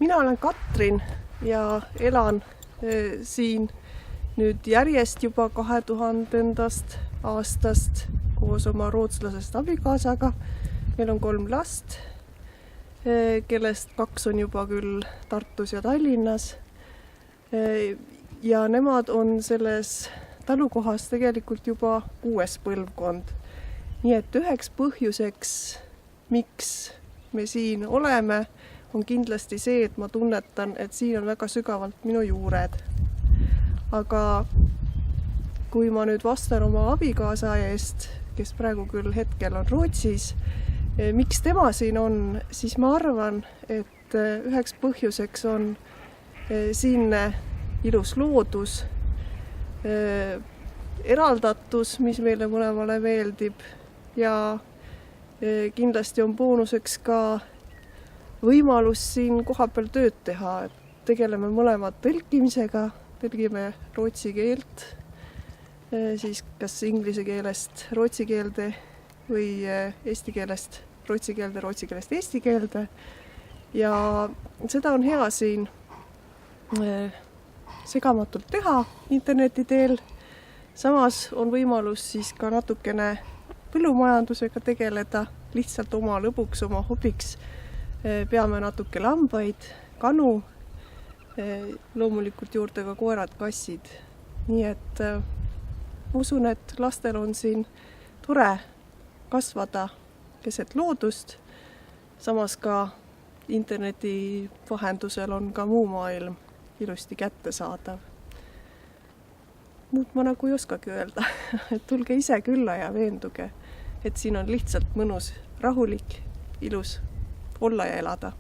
Mina olen Katrin ja elan siin nüüd järjest juba 2000. aastast koos oma rootslasest abikaasaga. Meil on 3 last, kellest 2 on juba küll Tartus ja Tallinnas. Ja nemad on selles talukohas tegelikult juba 6. põlvkond. Nii et üheks põhjuseks, miks me siin oleme, on kindlasti see, et ma tunnetan, et siin on väga sügavalt minu juured. Aga kui ma nüüd vastan oma abikaasa eest, kes praegu küll hetkel on Rootsis, miks tema siin on, siis ma arvan, et üheks põhjuseks on siinne ilus loodus, eraldatus, mis meile mõlemale meeldib, ja kindlasti on boonuseks ka võimalus siin kohapeal tööd teha. Tegeleme mõlemad tõlkimisega, tõlgime rootsi keelt, siis kas inglise keelest rootsi keelde või eesti keelest rootsi keelde, rootsi keelest eesti keelde. Ja seda on hea siin segamatult teha interneti teel. Samas on võimalus siis ka natukene põllumajandusega tegeleda, lihtsalt oma lõbuks, oma hobiks. Peame natuke lambaid, kanu, loomulikult juurde ka koerad, kassid. Nii et usun, et lastel on siin tore kasvada keset loodust. Samas ka interneti vahendusel on ka muu maailm ilusti kättesaadav. Muud ma nagu ei oskagi öelda. Tulge ise külla ja veenduge, et siin on lihtsalt mõnus, rahulik, ilus olla ja elada.